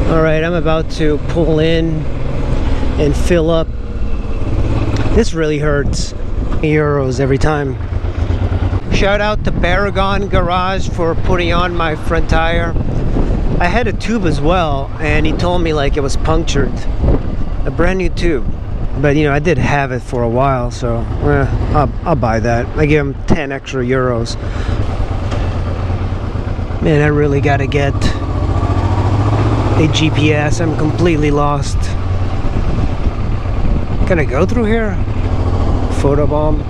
Alright, I'm about to pull in and fill up. This really hurts. Euros every time. Shout out to Paragon Garage for putting on my front tire. I had a tube as well, and he told me like it was punctured. A brand new tube. But you know, I did have it for a while, so I'll buy that. I give him 10 extra euros. Man, I really gotta get a GPS. I'm completely lost. Can I go through here? Photobomb.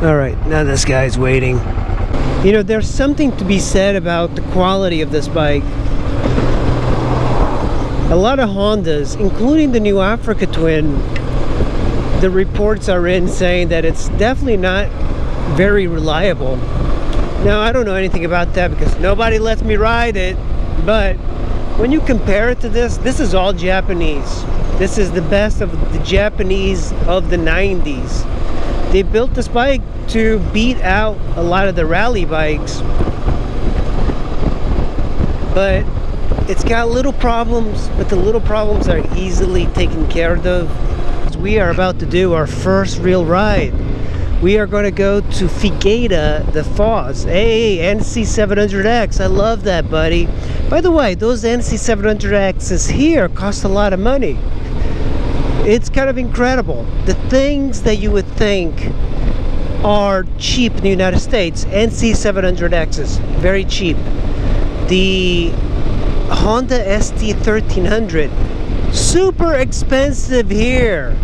Alright, now this guy's waiting. You know, there's something to be said about the quality of this bike. A lot of Hondas, including the new Africa Twin, the reports are in saying that it's definitely not very reliable. Now, I don't know anything about that because nobody lets me ride it, but when you compare it to this is all Japanese. This is the best of the Japanese of the 90s. They built this bike to beat out a lot of the rally bikes, but it's got little problems, but the little problems are easily taken care of. We are about to do our first real ride. We are going to go to Figueira, the Foz. Hey, NC700X, I love that, buddy. By the way, those NC700Xs here cost a lot of money. It's kind of incredible. The things that you would think are cheap in the United States, NC700Xs, very cheap. The Honda ST1300, super expensive here.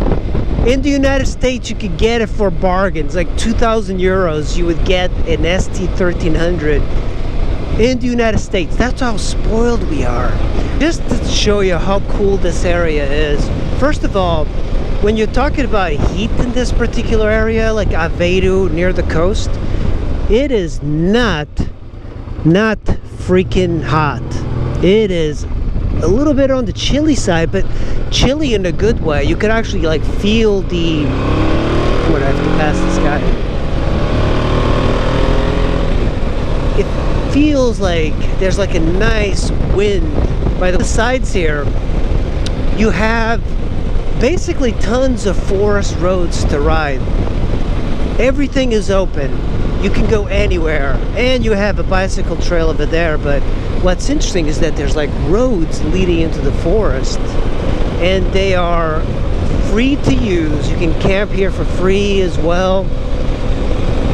In the United States, you could get it for bargains, like 2,000 euros. You would get an ST1300 in the United States. That's how spoiled we are. Just to show you how cool this area is. First of all, when you're talking about heat in this particular area, like Aveiro near the coast, it is not freaking hot. It is a little bit on the chilly side, but chilly in a good way. You could actually like feel the... I'm gonna have to pass this guy. It feels like there's like a nice wind. By the sides here, you have basically tons of forest roads to ride. Everything is open. You can go anywhere, and you have a bicycle trail over there. But what's interesting is that there's like roads leading into the forest, and they are free to use. You can camp here for free as well.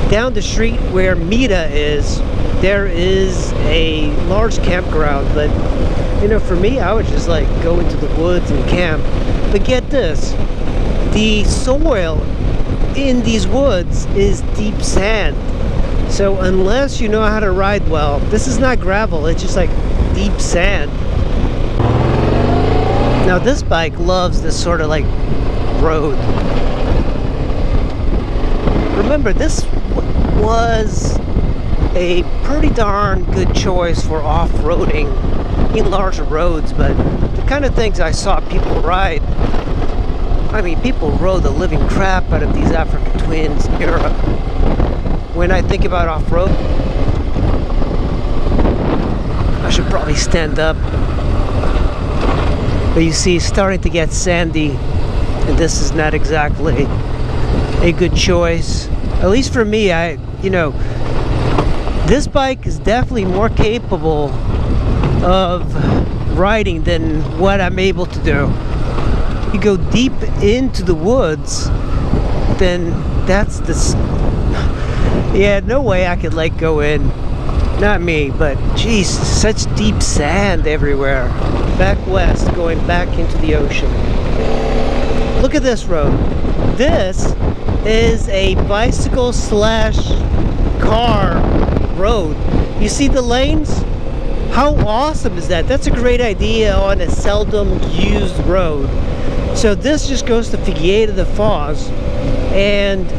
Down the street where Mita is, there is a large campground, but you know, for me, I would just like go into the woods and camp. But get this, the soil in these woods is deep sand. So unless you know how to ride well, this is not gravel, it's just like deep sand. Now this bike loves this sort of like road. Remember, this was a pretty darn good choice for off-roading in larger roads, but the kind of things I saw people ride, I mean, people rode the living crap out of these Africa Twins in Europe. When I think about off-road, I should probably stand up. But you see, it's starting to get sandy, and this is not exactly a good choice. At least for me, you know, this bike is definitely more capable of riding than what I'm able to do. You go deep into the woods, then that's this. Yeah, no way I could like go in. Not me, but geez, such deep sand everywhere. Back west, going back into the ocean. Look at this road. This is a bicycle slash car road. You see the lanes? How awesome is that? That's a great idea on a seldom used road. So this just goes to Figueira de Foz, and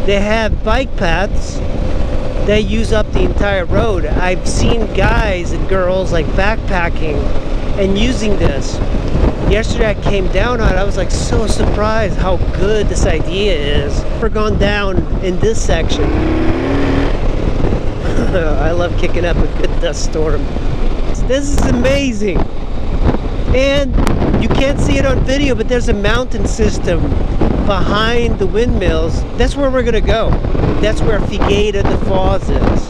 they have bike paths that use up the entire road. I've seen guys and girls like backpacking and using this. You yesterday I came down on it. I was like so surprised how good this idea is. We're gone down in this section. I love kicking up a good dust storm. This is amazing. And you can't see it on video, but there's a mountain system behind the windmills. That's where we're gonna go. That's where Figueira the Foz is.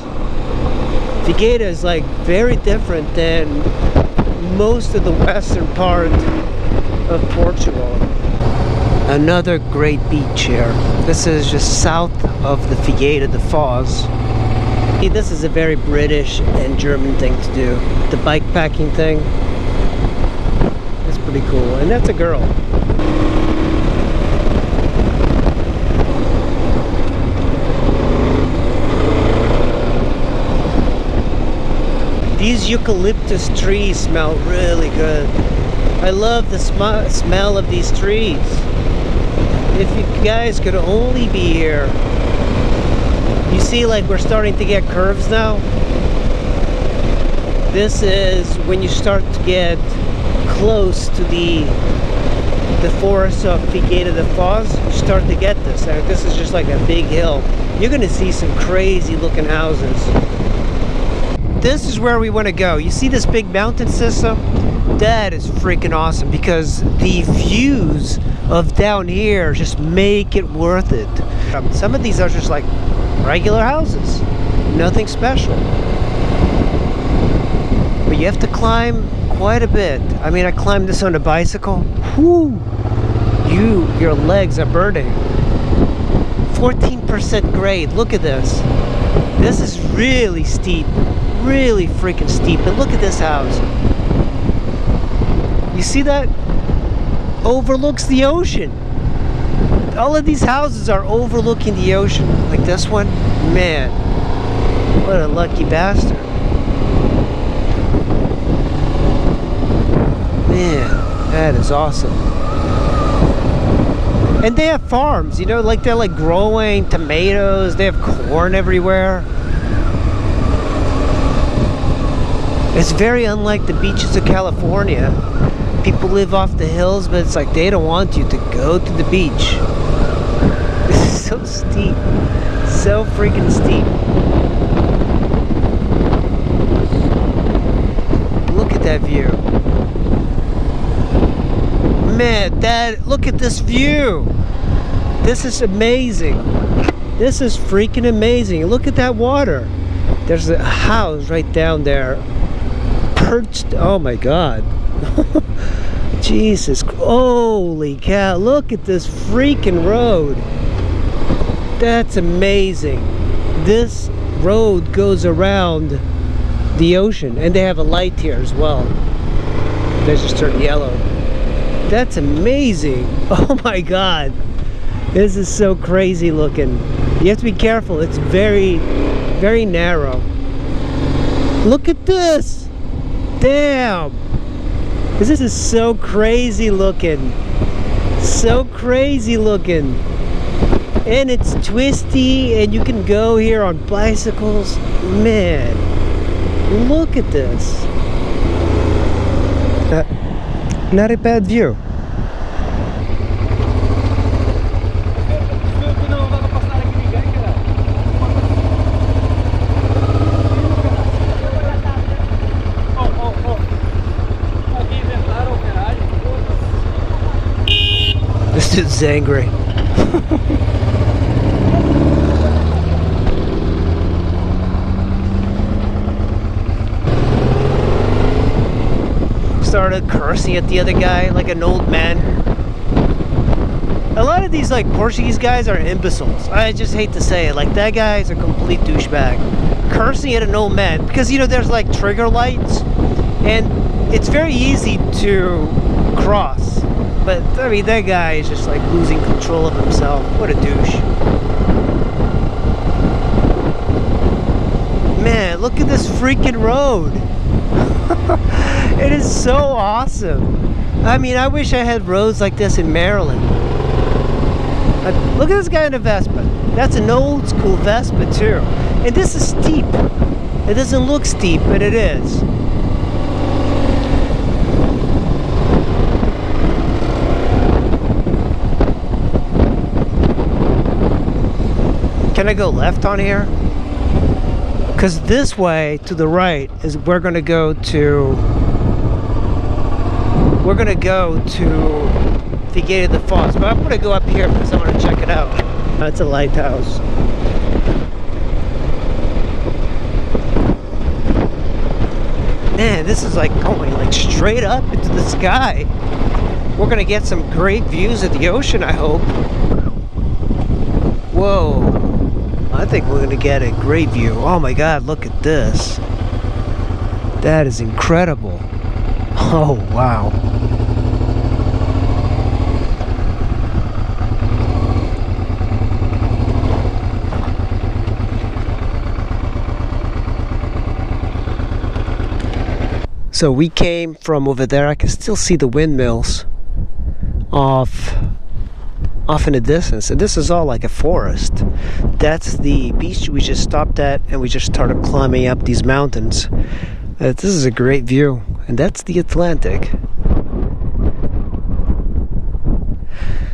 Figueira is like very different than most of the western part of Portugal. Another great beach here. This is just south of the Figueira de Foz. This is a very British and German thing to do. The bike packing thing. It's pretty cool. And that's a girl. These eucalyptus trees smell really good. I love the smell of these trees. If you guys could only be here. You see, like, we're starting to get curves now. This is when you start to get close to the forest of Figueira de Foz. You start to get this. This is just like a big hill. You're gonna see some crazy looking houses. This is where we want to go. You see this big mountain system? That is freaking awesome because the views of down here just make it worth it. Some of these are just like regular houses, nothing special. But you have to climb quite a bit. I mean, I climbed this on a bicycle. Whoo! Your legs are burning. 14% grade. Look at this. This is really steep. Really freaking steep. And look at this house. You see that? Overlooks the ocean. All of these houses are overlooking the ocean. Like this one. Man, what a lucky bastard. Man, that is awesome. And they have farms, you know, like they're like growing tomatoes. They have corn everywhere. It's very unlike the beaches of California. People live off the hills, but it's like they don't want you to go to the beach. This is so steep. So freaking steep. Look at that view. Man, look at this view. This is amazing. This is freaking amazing. Look at that water. There's a house right down there. Perched. Oh my God. Jesus. Holy cow. Look at this freaking road. That's amazing. This road goes around the ocean. And they have a light here as well. They just turned yellow. That's amazing. Oh my God. This is so crazy looking. You have to be careful. It's very, very narrow. Look at this. Damn. This is so crazy looking. So crazy looking. And it's twisty and you can go here on bicycles. Man. Look at this. Not a bad view. This dude's angry. Started cursing at the other guy like an old man. A lot of these like Portuguese guys are imbeciles. I just hate to say it. Like that guy is a complete douchebag. Cursing at an old man because you know there's like trigger lights and it's very easy to cross. But I mean that guy is just like losing control of himself. What a douche. Man, look at this freaking road. It is so awesome. I mean, I wish I had roads like this in Maryland. Look at this guy in a Vespa. That's an old school Vespa too. And this is steep. It doesn't look steep, but it is. Can I go left on here? Because this way to the right is we're gonna go to Figueira the Falls. But I'm gonna go up here because I want to check it out. That's a lighthouse. Man, this is like going like straight up into the sky. We're gonna get some great views of the ocean, I hope. Whoa. I think we're gonna get a great view. Oh my God, look at this. That is incredible. Oh, wow. So we came from over there. I can still see the windmills off in the distance, and this is all like a forest. That's the beach we just stopped at, and we just started climbing up these mountains. This is a great view, and that's the Atlantic.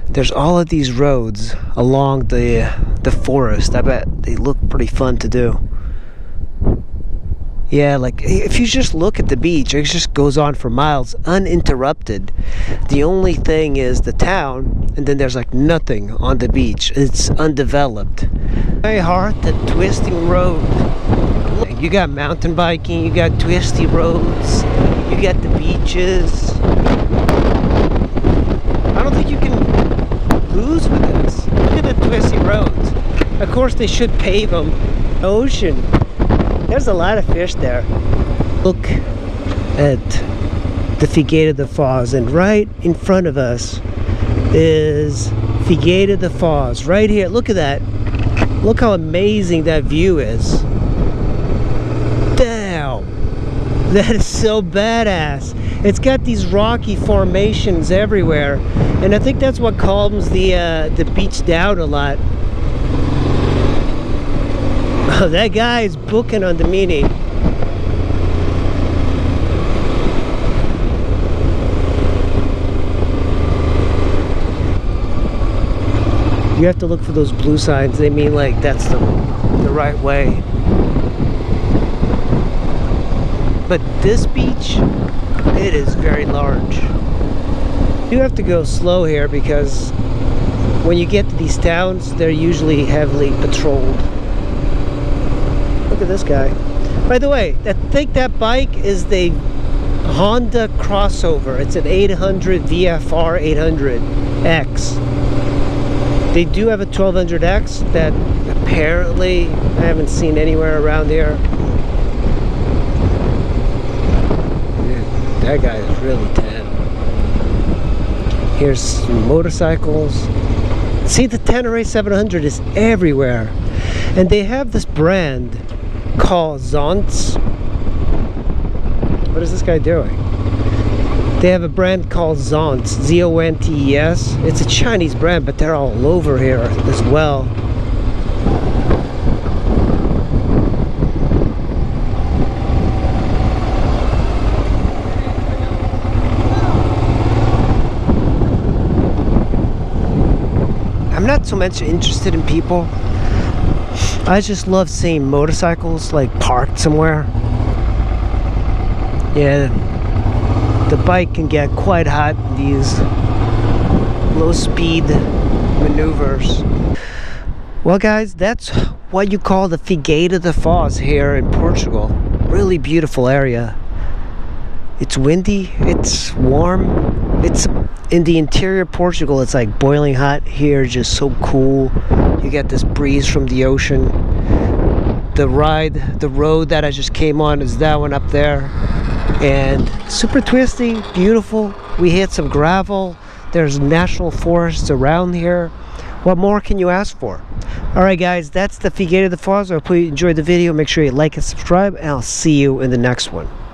There's all of these roads along the forest. I bet they look pretty fun to do. Yeah, like if you just look at the beach, it just goes on for miles uninterrupted. The only thing is the town, and then there's like nothing on the beach. It's undeveloped. Very hard, the twisting road. You got mountain biking, you got twisty roads, you got the beaches. I don't think you can lose with this. Look at the twisty roads. Of course they should pave them. Ocean. There's a lot of fish there. Look at the Figueira the Falls, and right in front of us is Figueira the Falls. Right here, look at that. Look how amazing that view is. Damn, that is so badass. It's got these rocky formations everywhere, and I think that's what calms the beach down a lot. Oh, that guy is booking on the Mini. You have to look for those blue signs. They mean like that's the right way. But this beach, it is very large. You have to go slow here because when you get to these towns, they're usually heavily patrolled. Look at this guy. By the way, I think that bike is the Honda crossover. It's an 800 VFR 800X. They do have a 1200X that apparently I haven't seen anywhere around here. Dude, that guy is really tan. Here's some motorcycles. See, the Tenere 700 is everywhere. And they have this brand called Zonts. What is this guy doing? They have a brand called Zonts, Z-O-N-T-E-S. It's a Chinese brand, but they're all over here as well. I'm not so much interested in people. I just love seeing motorcycles like parked somewhere. Yeah, the bike can get quite hot in these low speed maneuvers. Well guys, that's what you call the Figueira the Falls here in Portugal. Really beautiful area. It's windy, it's warm, it's in the interior of Portugal. It's like boiling hot. Here just so cool. You get this breeze from the ocean. The road that I just came on is that one up there, and super twisty, beautiful. We hit some gravel. There's national forests around here. What more can you ask for? Alright guys, that's the Figueira the Falls. I hope you enjoyed the video. Make sure you like and subscribe, and I'll see you in the next one.